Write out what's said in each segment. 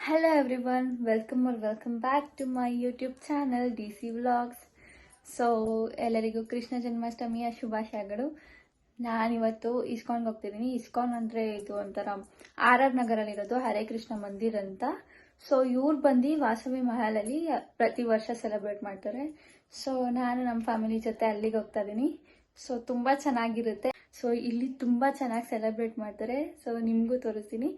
Hello everyone, welcome back to my YouTube channel DC Vlogs. So ಎಲ್ಲರಿಗೂ ಕೃಷ್ಣ ಜನ್ಮಾಷ್ಟಮಿಯ ಶುಭಾಶಯಗಳು. ನಾನಿವತ್ತು ಇಸ್ಕಾನ್ಗೆ ಹೋಗ್ತಿದ್ದೀನಿ. ಇಸ್ಕಾನ್ ಅಂದರೆ ಇದು ಒಂಥರ RR ನಗರಲ್ಲಿರೋದು ಹರೇ ಕೃಷ್ಣ ಮಂದಿರ್ ಅಂತ. ಸೊ ಇವ್ರು ಬಂದು ವಾಸವಿ ಮಹಲಲ್ಲಿ ಪ್ರತಿ ವರ್ಷ ಸೆಲೆಬ್ರೇಟ್ ಮಾಡ್ತಾರೆ. ಸೊ ನಾನು ನಮ್ಮ ಫ್ಯಾಮಿಲಿ ಜೊತೆ ಅಲ್ಲಿಗೆ ಹೋಗ್ತಾ ಇದ್ದೀನಿ. ಸೊ ತುಂಬ ಚೆನ್ನಾಗಿರುತ್ತೆ. ಸೊ ಇಲ್ಲಿ ತುಂಬ ಚೆನ್ನಾಗಿ ಸೆಲೆಬ್ರೇಟ್ ಮಾಡ್ತಾರೆ. ಸೊ ನಿಮಗೂ ತೋರಿಸ್ತೀನಿ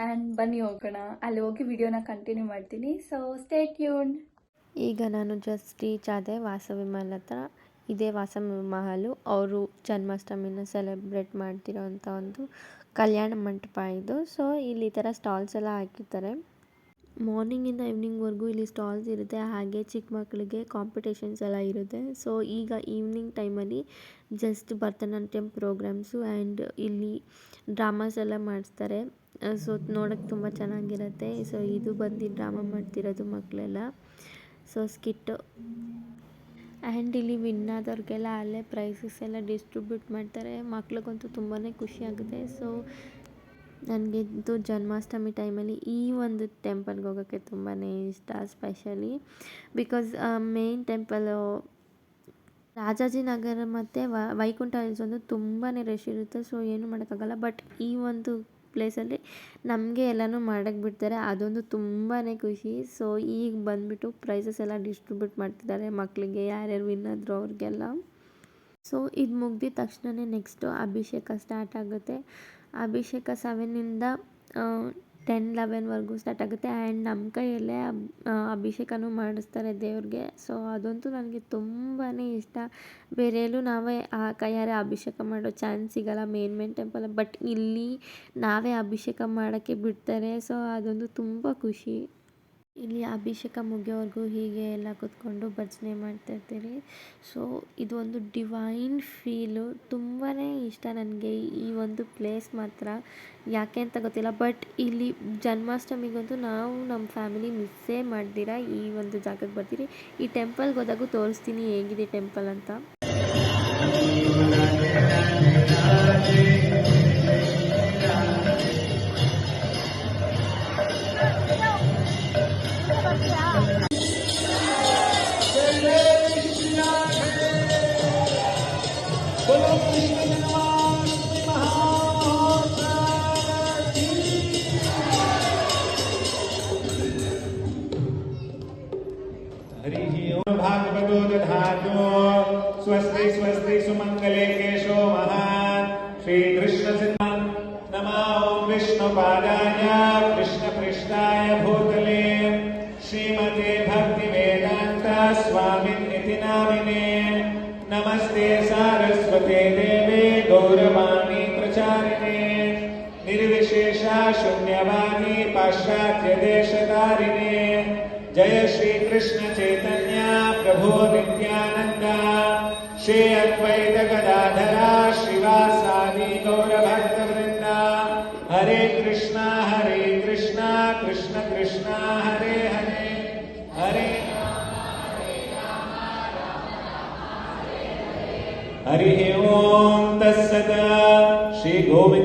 ಆ್ಯಂಡ್ ಬನ್ನಿ ಹೋಗೋಣ. ಅಲ್ಲಿ ಹೋಗಿ ವಿಡಿಯೋನ ಕಂಟಿನ್ಯೂ ಮಾಡ್ತೀನಿ. So stay tuned. ಈಗ ನಾನು ಜಸ್ಟ್ ರೀಚ್ ಆದೆ ವಾಸವಿ ಮಹಲ್ ಹತ್ರ. ಇದೇ ವಾಸವಿ ಮಹಲು. ಅವರು ಜನ್ಮಾಷ್ಟಮಿನ ಸೆಲೆಬ್ರೇಟ್ ಮಾಡ್ತಿರೋಂಥ ಒಂದು ಕಲ್ಯಾಣ ಮಂಟಪ ಇದು. ಸೊ ಇಲ್ಲಿ ಈ ಥರ ಸ್ಟಾಲ್ಸ್ ಎಲ್ಲ ಹಾಕಿರ್ತಾರೆ. ಮಾರ್ನಿಂಗಿಂದ ಈವ್ನಿಂಗ್ವರೆಗೂ ಇಲ್ಲಿ ಸ್ಟಾಲ್ಸ್ ಇರುತ್ತೆ. ಹಾಗೆ ಚಿಕ್ಕ ಮಕ್ಕಳಿಗೆ ಕಾಂಪಿಟೇಷನ್ಸ್ ಎಲ್ಲ ಇರುತ್ತೆ. ಸೊ ಈಗ ಈವ್ನಿಂಗ್ ಟೈಮಲ್ಲಿ ಜಸ್ಟ್ ಭರತನಾಟ್ಯಂ ಪ್ರೋಗ್ರಾಮ್ಸು ಆ್ಯಂಡ್ ಇಲ್ಲಿ ಡ್ರಾಮಾಸ್ ಎಲ್ಲ ಮಾಡಿಸ್ತಾರೆ. ಸೊ ನೋಡೋಕ್ಕೆ ತುಂಬ ಚೆನ್ನಾಗಿರುತ್ತೆ. ಸೊ ಇದು ಬಂದು ಡ್ರಾಮಾ ಮಾಡ್ತಿರೋದು ಮಕ್ಕಳೆಲ್ಲ. ಸೊ ಸ್ಕಿಟ್ಟು ಆ್ಯಂಡ್ ಇಲ್ಲಿ ವಿನ್ ಆದವ್ರಿಗೆಲ್ಲ ಅಲ್ಲೇ ಪ್ರೈಸಸ್ ಎಲ್ಲ ಡಿಸ್ಟ್ರಿಬ್ಯೂಟ್ ಮಾಡ್ತಾರೆ. ಮಕ್ಳಿಗಂತೂ ತುಂಬಾ ಖುಷಿ ಆಗುತ್ತೆ. ಸೊ ನನಗಿದ್ದು ಜನ್ಮಾಷ್ಟಮಿ ಟೈಮಲ್ಲಿ ಈ ಒಂದು ಟೆಂಪಲ್ಗೆ ಹೋಗೋಕ್ಕೆ ತುಂಬಾ ಇಷ್ಟ. Specially because main temple Rajajinagar ಮತ್ತು ವೈಕುಂಠ ಹಿಲ್ಸ್ ಒಂದು ತುಂಬಾ ರಶ್ ಇರುತ್ತೆ. ಸೊ ಏನು ಮಾಡೋಕ್ಕಾಗಲ್ಲ. ಬಟ್ ಈ ಒಂದು ಪ್ಲೇಸಲ್ಲಿ ನಮಗೆ ಎಲ್ಲನೂ ಮಾಡೋಕ್ಕೆ ಬಿಡ್ತಾರೆ. ಅದೊಂದು ತುಂಬಾ ಖುಷಿ. ಸೊ ಈಗ ಬಂದುಬಿಟ್ಟು ಪ್ರೈಸಸ್ ಎಲ್ಲ ಡಿಸ್ಟ್ರಿಬ್ಯೂಟ್ ಮಾಡ್ತಿದ್ದಾರೆ ಮಕ್ಕಳಿಗೆ, ಯಾರ್ಯಾರು ವಿನ್ ಆದರೂ ಅವ್ರಿಗೆಲ್ಲ. ಸೊ ಇದು ಮುಗ್ದಿದ ತಕ್ಷಣವೇ ನೆಕ್ಸ್ಟು ಅಭಿಷೇಕ ಸ್ಟಾರ್ಟ್ ಆಗುತ್ತೆ. ಅಭಿಷೇಕ 7ಇಂದ 10-11ವರೆಗೂ ಸ್ಟಾರ್ಟ್ ಆಗುತ್ತೆ. ಆ್ಯಂಡ್ ನಮ್ಮ ಕೈಯಲ್ಲೇ ಅಭಿಷೇಕನೂ ಮಾಡಿಸ್ತಾರೆ ದೇವ್ರಿಗೆ. ಸೊ ಅದಂತೂ ನನಗೆ ತುಂಬಾ ಇಷ್ಟ. ಬೇರೆ ಎಲ್ಲೂ ನಾವೇ ಕೈಯಾರೆ ಅಭಿಷೇಕ ಮಾಡೋ ಚಾನ್ಸ್ ಸಿಗೋಲ್ಲ ಮೇನ್ ಟೆಂಪಲ್. ಬಟ್ ಇಲ್ಲಿ ನಾವೇ ಅಭಿಷೇಕ ಮಾಡೋಕ್ಕೆ ಬಿಡ್ತಾರೆ. ಸೊ ಅದೊಂದು ತುಂಬ ಖುಷಿ. ಇಲ್ಲಿ ಅಭಿಷೇಕ ಮುಗಿಯೋವರೆಗೂ ಹೀಗೆ ಎಲ್ಲ ಕೂತ್ಕೊಂಡು ಭಜನೆ ಮಾಡ್ತಾಯಿರ್ತೀರಿ. ಸೊ ಇದು ಒಂದು ಡಿವೈನ್ ಫೀಲು. ತುಂಬಾ ಇಷ್ಟ ನನಗೆ ಈ ಒಂದು ಪ್ಲೇಸ್ ಮಾತ್ರ. ಯಾಕೆ ಅಂತ ಗೊತ್ತಿಲ್ಲ. ಬಟ್ ಇಲ್ಲಿ ಜನ್ಮಾಷ್ಟಮಿಗಂತೂ ನಾವು ನಮ್ಮ ಫ್ಯಾಮಿಲಿ ಮಿಸ್ಸೇ ಮಾಡ್ದಿರ ಈ ಒಂದು ಜಾಗಕ್ಕೆ ಬರ್ತೀರಿ. ಈ ಟೆಂಪಲ್ಗೆ ಹೋದಾಗೂ ತೋರಿಸ್ತೀನಿ ಹೇಗಿದೆ ಟೆಂಪಲ್ ಅಂತ. भागवतो दधातु स्वस्ति स्वस्ति सुमंगले केशो महान् श्रीकृष्ण सिद्धान् नमो विष्णुपादाय कृष्णपृष्ठाय भूतले श्रीमते भक्तिवेदान्त स्वामिनिति नामिने नमस्ते सारस्वते देवे गौरवाणी प्रचारिणे निर्विशेषा शून्यवादी पाश्चात्य देशकारिणे जय श्री कृष्ण चैतन्य प्रभु नित्यानंद श्री अद्वैत गदाधरा श्रीवासादि गौर भक्त वृंदा हरे कृष्णा कृष्ण कृष्ण हरे हरे हरे हरि ओम तत्सत् श्री गोविंद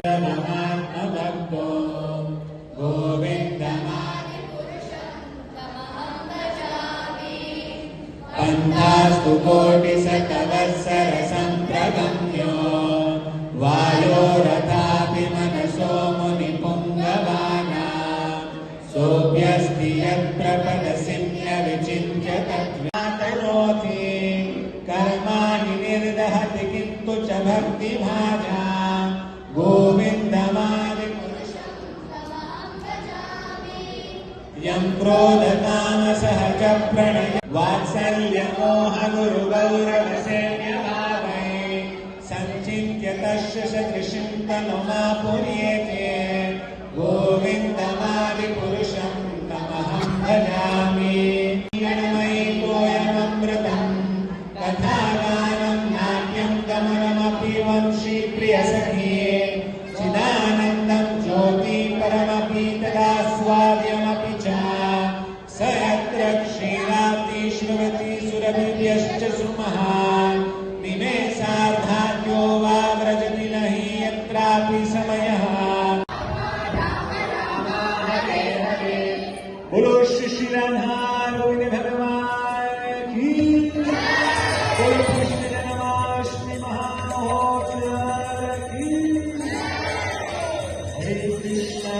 पंथास्तु कोटिशतवत्सर संप्रगम्यो वायोरथापि मनसो मुनिपुङ्गवाना सोऽप्यस्ति यत्प्रपदसिम्य विचिन्त्य तत्त्वाकरोति कर्माणि निर्दहति किन्तु च भक्तिभाजा गोविन्दमादिपुरुषं यं क्रोधतामसः च प्रणय वात्सल्य मोह गुरुगौरवसेव्यभावै सञ्चिन्त्य तस्य सदृशं तनुमापुर्येते गोविन्दमादिपुरुषं तमहं भजामि गणमयिकोऽयममृतं कथागानं नाट्यं गमनमपि वंशी प्रियसखी चिदानन्दं ज्योति परमपि तदास्वाद्यमपि च स यत्र क्षीराब्धि श्रुवति सुरभिर्यश्च सुमहान् निमेषार्धाद्यो वा व्रजति न हि यत्रापि समयः बोलो श्री श्री राधा गोविंद भगवान की बोलो कृष्ण जन्माष्टमी महामहोत्सव की हरे कृष्णा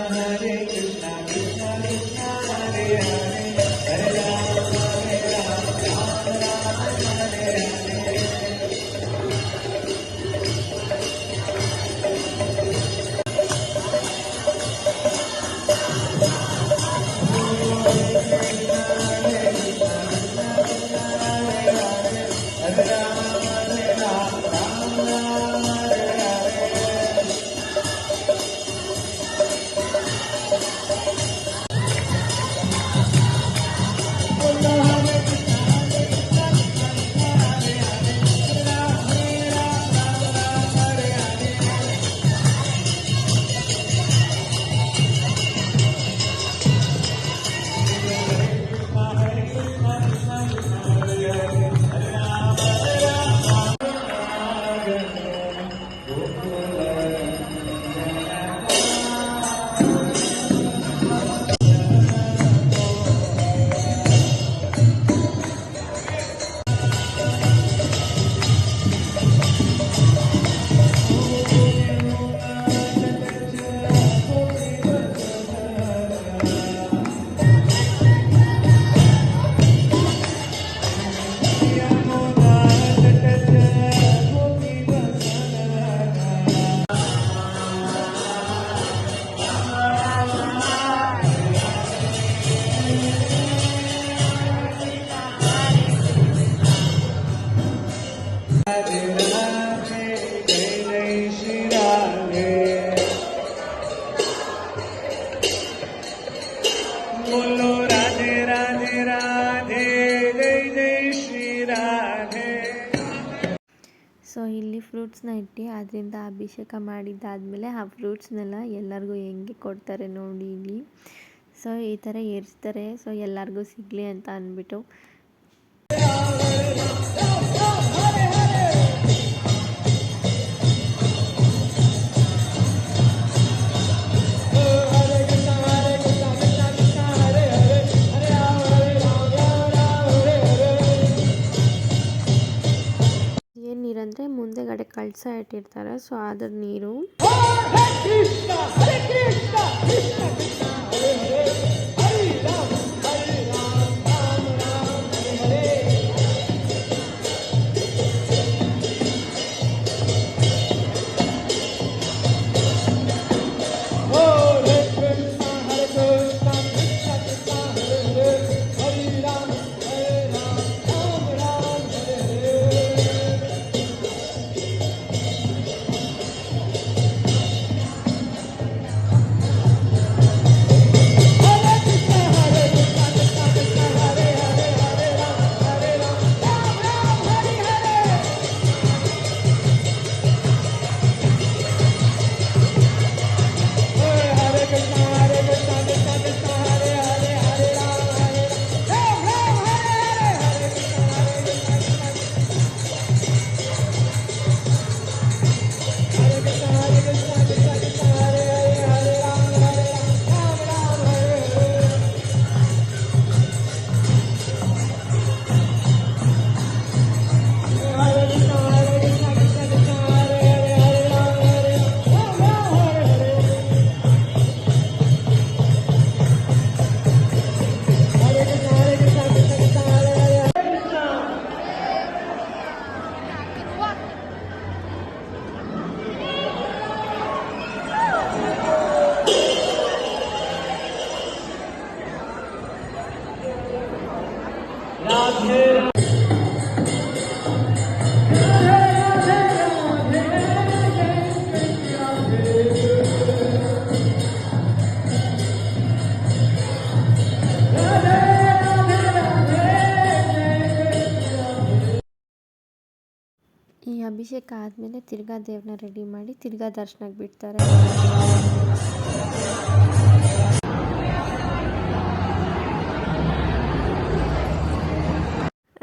कृष्णा कृष्णा हरे हरे हरे राम राम राम हरे हरे बोलो राधे राधे राधे जय जय श्री राधे ಸೊ ಇಲ್ಲಿ ಫ್ರೂಟ್ಸ್ನ ಇಟ್ಟು ಅದರಿಂದ ಅಭಿಷೇಕ ಮಾಡಿದ್ದಾದಮೇಲೆ ಆ ಫ್ರೂಟ್ಸ್ನೆಲ್ಲ ಎಲ್ಲರಿಗೂ ಹೆಂಗೆ ಕೊಡ್ತಾರೆ ನೋಡಿ ಇಲ್ಲಿ. ಸೊ ಈ ಥರ ಏರಿಸ್ತಾರೆ, ಸೊ ಎಲ್ಲರಿಗೂ ಸಿಗಲಿ ಅಂತ ಅಂದ್ಬಿಟ್ಟು. ನೀರಂದರೆ ಮುಂದೆಗಡೆ ಕಳಸ ಇಟ್ಟಿರ್ತಾರೆ, ಸೊ ಅದ್ರ ನೀರು. ಈ ಅಭಿಷೇಕ ಆದಮೇಲೆ ತಿರ್ಗಾ ದೇವ್ರನ್ನ ರೆಡಿ ಮಾಡಿ ತಿರ್ಗಾ ದರ್ಶನಕ್ಕೆ ಬಿಡ್ತಾರೆ.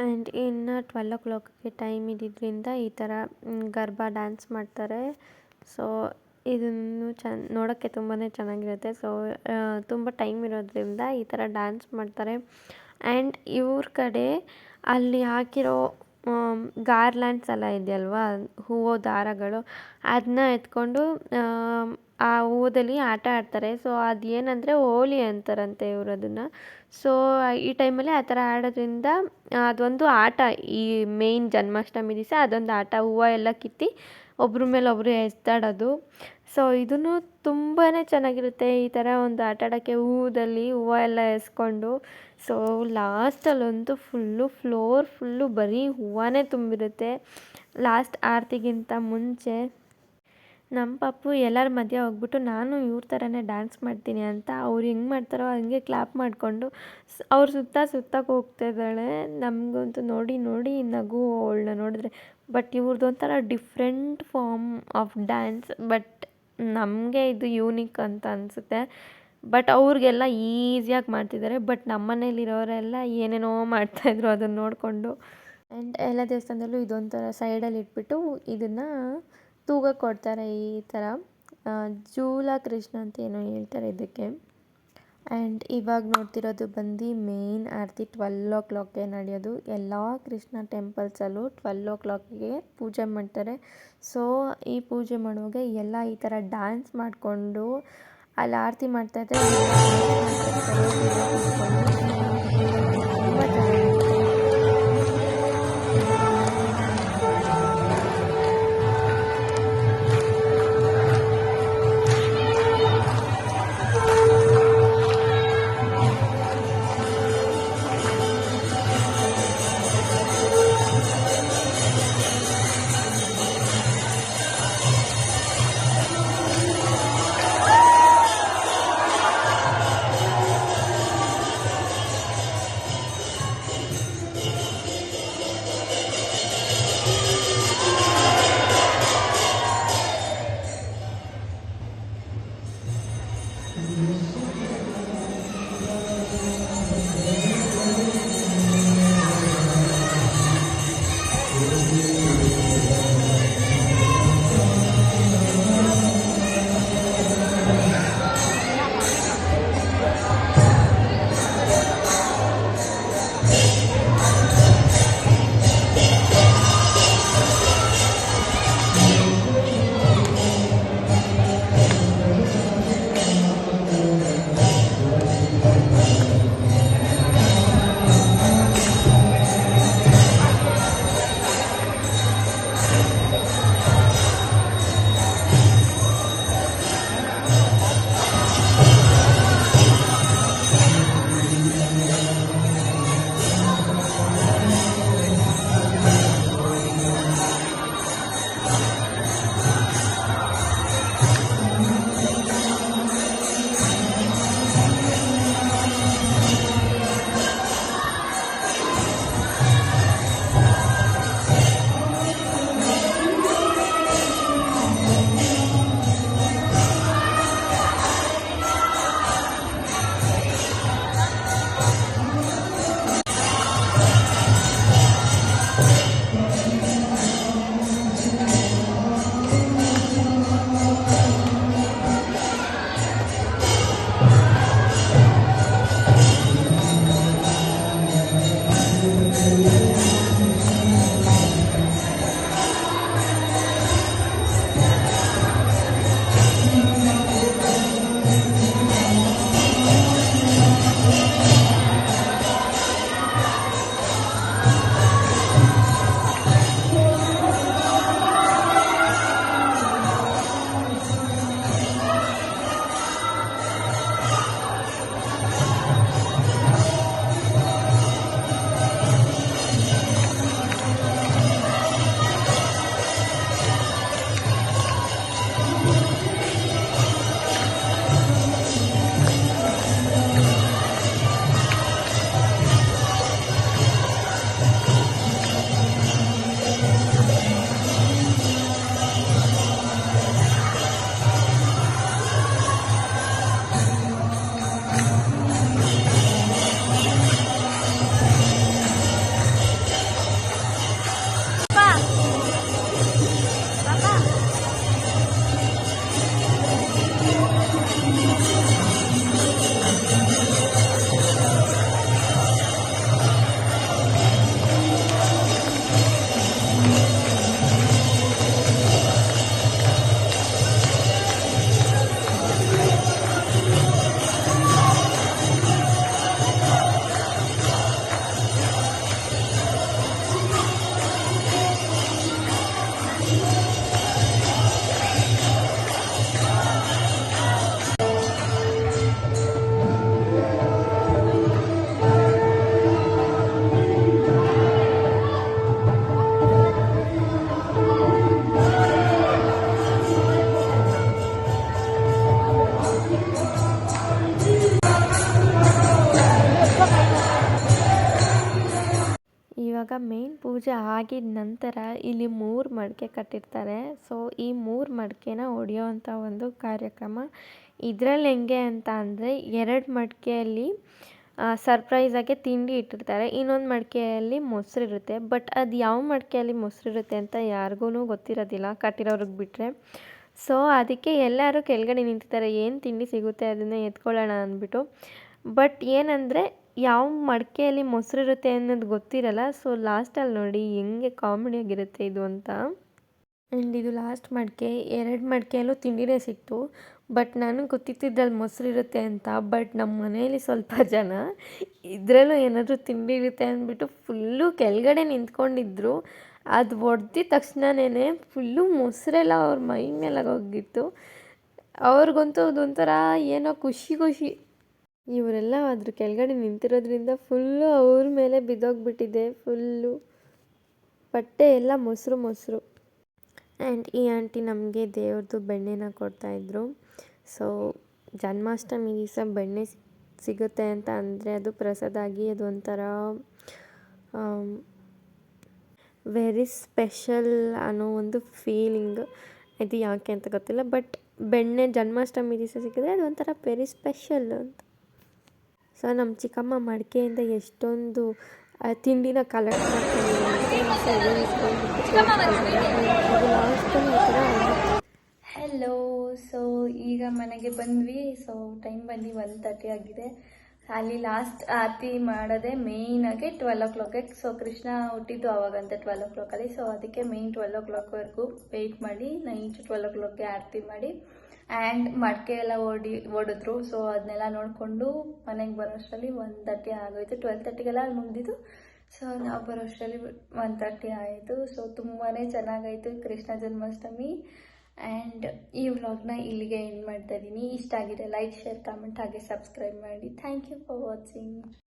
ಆ್ಯಂಡ್ ಇನ್ನು 12 o'clockಗೆ ಟೈಮ್ ಇದ್ದಿದ್ದರಿಂದ ಈ ಥರ ಗರ್ಬಾ ಡ್ಯಾನ್ಸ್ ಮಾಡ್ತಾರೆ. ಸೊ ಇದನ್ನು ನೋಡೋಕ್ಕೆ ತುಂಬಾ ಚೆನ್ನಾಗಿರುತ್ತೆ. ಸೊ ತುಂಬ ಟೈಮ್ ಇರೋದ್ರಿಂದ ಈ ಥರ ಡ್ಯಾನ್ಸ್ ಮಾಡ್ತಾರೆ. ಆ್ಯಂಡ್ ಇವ್ರ ಕಡೆ ಅಲ್ಲಿ ಹಾಕಿರೋ ಗಾರ್ಲ್ಯಾಂಡ್ಸ್ ಎಲ್ಲ ಇದೆಯಲ್ವಾ, ಹೂವು ದಾರಗಳು, ಅದನ್ನ ಎತ್ಕೊಂಡು ಆ ಹೂವದಲ್ಲಿ ಆಟ ಆಡ್ತಾರೆ. ಸೊ ಅದು ಏನಂದರೆ ಹೋಲಿ ಅಂತಾರಂತೆ ಇವರು ಅದನ್ನು. ಸೊ ಈ ಟೈಮಲ್ಲಿ ಆ ಥರ ಆಡೋದ್ರಿಂದ ಅದೊಂದು ಆಟ, ಈ ಮೇಯ್ನ್ ಜನ್ಮಾಷ್ಟಮಿ ದಿವಸ ಅದೊಂದು ಆಟ, ಹೂವು ಎಲ್ಲ ಕಿತ್ತಿ ಒಬ್ಬರ ಮೇಲೆ ಒಬ್ಬರು ಎಸ್ದಾಡೋದು. ಸೊ ಇದೂ ತುಂಬಾ ಚೆನ್ನಾಗಿರುತ್ತೆ ಈ ಥರ ಒಂದು ಆಟ ಆಡೋಕ್ಕೆ, ಹೂದಲ್ಲಿ ಹೂವು ಎಲ್ಲ ಎಸ್ಕೊಂಡು. ಸೊ ಲಾಸ್ಟಲ್ಲಂತೂ ಫ್ಲೋರ್ ಫುಲ್ಲು ಬರೀ ಹೂವೇ ತುಂಬಿರುತ್ತೆ. ಲಾಸ್ಟ್ ಆರತಿಗಿಂತ ಮುಂಚೆ ನಮ್ಮ ಪಪ್ಪು ಎಲ್ಲರ ಮಧ್ಯೆ ಹೋಗ್ಬಿಟ್ಟು ನಾನು ಇವ್ರ ಥರನೇ ಡ್ಯಾನ್ಸ್ ಮಾಡ್ತೀನಿ ಅಂತ ಅವ್ರು ಹೆಂಗೆ ಮಾಡ್ತಾರೋ ಹಂಗೆ ಕ್ಲಾಪ್ ಮಾಡಿಕೊಂಡು ಅವ್ರ ಸುತ್ತಕ್ಕೆ ಹೋಗ್ತಾಯಿದ್ದಾಳೆ. ನಮಗಂತೂ ನೋಡಿ ನಗು ಅವಳನ್ನ ನೋಡಿದ್ರೆ. ಬಟ್ ಇವ್ರದ್ದು ಒಂಥರ different form of dance, but ನಮಗೆ ಇದು ಯೂನಿಕ್ ಅಂತ ಅನಿಸುತ್ತೆ. ಬಟ್ ಅವ್ರಿಗೆಲ್ಲ ಈಸಿಯಾಗಿ ಮಾಡ್ತಿದ್ದಾರೆ. ಬಟ್ ನಮ್ಮ ಮನೇಲಿರೋರೆಲ್ಲ ಏನೇನೋ ಮಾಡ್ತಾಯಿದ್ರು ಅದನ್ನು ನೋಡಿಕೊಂಡು. ಆ್ಯಂಡ್ ಎಲ್ಲ ದೇವಸ್ಥಾನದಲ್ಲೂ ಇದೊಂಥರ ಸೈಡಲ್ಲಿ ಇಟ್ಬಿಟ್ಟು ಇದನ್ನು ತೂಗಕ್ಕೆ ಕೊಡ್ತಾರೆ. ಈ ಥರ ಜೂಲ ಕೃಷ್ಣ ಅಂತ ಏನೋ ಹೇಳ್ತಾರೆ ಇದಕ್ಕೆ. ಆ್ಯಂಡ್ ಇವಾಗ ನೋಡ್ತಿರೋದು ಬಂದು ಮೇಯ್ನ್ ಆರತಿ 12 o'clockಗೆ ನಡೆಯೋದು. ಎಲ್ಲ ಕೃಷ್ಣ ಟೆಂಪಲ್ಸಲ್ಲೂ 12 o'clockಗೆ ಪೂಜೆ ಮಾಡ್ತಾರೆ. ಸೊ ಈ ಪೂಜೆ ಮಾಡುವಾಗ ಎಲ್ಲ ಈ ಥರ ಡ್ಯಾನ್ಸ್ ಮಾಡಿಕೊಂಡು ಅಲ್ಲಿ ಆರತಿ ಮಾಡ್ತಾಯಿದ್ರೆ ತುಂಬ ಚೆನ್ನಾಗಿರುತ್ತೆ. ಇವಾಗ ಮೇನ್ ಪೂಜೆ ಆಗಿದ ನಂತರ ಇಲ್ಲಿ 3 ಮಡಿಕೆ ಕಟ್ಟಿರ್ತಾರೆ. ಸೊ ಈ 3 ಮಡಿಕೆನ ಹೊಡೆಯೋವಂಥ ಒಂದು ಕಾರ್ಯಕ್ರಮ. ಇದರಲ್ಲಿ ಹೆಂಗೆ ಅಂತ ಅಂದರೆ 2 ಮಡಿಕೆಯಲ್ಲಿ ಸರ್ಪ್ರೈಸಾಗಿ ತಿಂಡಿ ಇಟ್ಟಿರ್ತಾರೆ. ಇನ್ನೊಂದು ಮಡಿಕೆಯಲ್ಲಿ ಮೊಸರಿರುತ್ತೆ. ಬಟ್ ಅದು ಯಾವ ಮಡಿಕೆಯಲ್ಲಿ ಮೊಸರಿರುತ್ತೆ ಅಂತ ಯಾರಿಗೂ ಗೊತ್ತಿರೋದಿಲ್ಲ ಕಟ್ಟಿರೋರಿಗೆ ಬಿಟ್ಟರೆ. ಸೊ ಅದಕ್ಕೆ ಎಲ್ಲರೂ ಕೆಳಗಡೆ ನಿಂತಿರ್ತಾರೆ, ಏನು ತಿಂಡಿ ಸಿಗುತ್ತೆ ಅದನ್ನು ಎತ್ಕೊಳ್ಳೋಣ ಅಂದ್ಬಿಟ್ಟು. ಬಟ್ ಏನಂದರೆ ಯಾವ ಮಡಿಕೆಯಲ್ಲಿ ಮೊಸರಿರುತ್ತೆ ಅನ್ನೋದು ಗೊತ್ತಿರಲ್ಲ. ಸೊ ಲಾಸ್ಟಲ್ಲಿ ನೋಡಿ ಹೆಂಗೆ ಕಾಮಿಡಿಯಾಗಿರುತ್ತೆ ಇದು ಅಂತ. ಆ್ಯಂಡ್ ಇದು ಲಾಸ್ಟ್ ಮಡಿಕೆ. 2 ಮಡಿಕೆಯಲ್ಲೂ ತಿಂಡಿನೇ ಸಿಕ್ತು. ಬಟ್ ನನಗೆ ಗೊತ್ತಿದ್ದಲ್ಲಿ ಮೊಸರಿರುತ್ತೆ ಅಂತ. ಬಟ್ ನಮ್ಮ ಮನೆಯಲ್ಲಿ ಸ್ವಲ್ಪ ಜನ ಇದರಲ್ಲೂ ಏನಾದರೂ ತಿಂಡಿ ಇರುತ್ತೆ ಅಂದ್ಬಿಟ್ಟು ಫುಲ್ಲು ಕೆಳಗಡೆ ನಿಂತ್ಕೊಂಡಿದ್ರು. ಅದು ಹೊಡೆದಿದ ತಕ್ಷಣನೇ ಫುಲ್ಲು ಮೊಸರೆಲ್ಲ ಅವ್ರ ಮೈ ಮೇಲೆ ಹೋಗಿತ್ತು. ಅವ್ರಿಗಂತೂ ಅದೊಂಥರ ಏನೋ ಖುಷಿ. ಇವರೆಲ್ಲ ಅದ್ರ ಕೆಳಗಡೆ ನಿಂತಿರೋದ್ರಿಂದ ಫುಲ್ಲು ಅವ್ರ ಮೇಲೆ ಬಿದ್ದೋಗ್ಬಿಟ್ಟಿದೆ. ಫುಲ್ಲು ಬಟ್ಟೆ ಎಲ್ಲ ಮೊಸರು. ಆ್ಯಂಡ್ ಈ ಆಂಟಿ ನಮಗೆ ದೇವ್ರದ್ದು ಬೆಣ್ಣೆನ ಕೊಡ್ತಾಯಿದ್ರು. ಸೊ ಜನ್ಮಾಷ್ಟಮಿ ದಿವಸ ಬೆಣ್ಣೆ ಸಿಗುತ್ತೆ ಅಂತ ಅಂದರೆ ಅದು ಪ್ರಸಾದ ಆಗಿ ಅದು ಒಂಥರ ವೆರಿ ಸ್ಪೆಷಲ್ ಅನ್ನೋ ಒಂದು ಫೀಲಿಂಗ್. ಇದು ಯಾಕೆ ಅಂತ ಗೊತ್ತಿಲ್ಲ. ಬಟ್ ಬೆಣ್ಣೆ ಜನ್ಮಾಷ್ಟಮಿ ದಿವಸ ಸಿಕ್ಕಿದ್ರೆ ಅದು ಒಂಥರ ವೆರಿ ಸ್ಪೆಷಲ್ ಅಂತ. ಸೊ ನಮ್ಮ ಚಿಕ್ಕಮ್ಮ ಮಡಿಕೆಯಿಂದ ಎಷ್ಟೊಂದು ತಿಂಡಿನ ಕಲೆಕ್ಟ್ ಹೆಲೋ. ಸೊ ಈಗ ಮನೆಗೆ ಬಂದ್ವಿ. ಸೊ ಟೈಮ್ ಬಂದು 1:30 ಆಗಿದೆ. ಅಲ್ಲಿ ಲಾಸ್ಟ್ ಆರತಿ ಮಾಡೋದೇ ಮೇಯ್ನಾಗಿ 12 o'clock. ಸೊ ಕೃಷ್ಣ ಹುಟ್ಟಿದ್ದು ಆವಾಗಂತೆ 12 o'clock. ಸೊ ಅದಕ್ಕೆ ಮೇಯ್ನ್ 12 o'clockವರೆಗೂ ವೆಯ್ಟ್ ಮಾಡಿ ನೈಟ್ 12 o'clockಗೆ ಆರತಿ ಮಾಡಿ ಆ್ಯಂಡ್ ಮಡಿಕೆ ಎಲ್ಲ ಓಡಿದ್ರು. ಸೊ ಅದನ್ನೆಲ್ಲ ನೋಡಿಕೊಂಡು ಮನೆಗೆ ಬರೋಷ್ಟರಲ್ಲಿ 1:30 ಆಗೋಯ್ತು. 12:30ಗೆಲ್ಲ ಮುಗಿದಿದ್ದು. ಸೊ ನಾವು ಬರೋಷ್ಟರಲ್ಲಿ 1:30 ಆಯಿತು. ಸೊ ತುಂಬಾ ಚೆನ್ನಾಗಾಯಿತು ಕೃಷ್ಣ ಜನ್ಮಾಷ್ಟಮಿ. ಆ್ಯಂಡ್ ಈ ವ್ಲಾಗ್ನ ಇಲ್ಲಿಗೆ ಎಂಡ್ ಮಾಡ್ತಾ ಇದ್ದೀನಿ. ಇಷ್ಟ ಆಗಿದೆ ಲೈಕ್, ಶೇರ್, ಕಾಮೆಂಟ್ ಹಾಗೆ ಸಬ್ಸ್ಕ್ರೈಬ್ ಮಾಡಿ. Thank you for watching.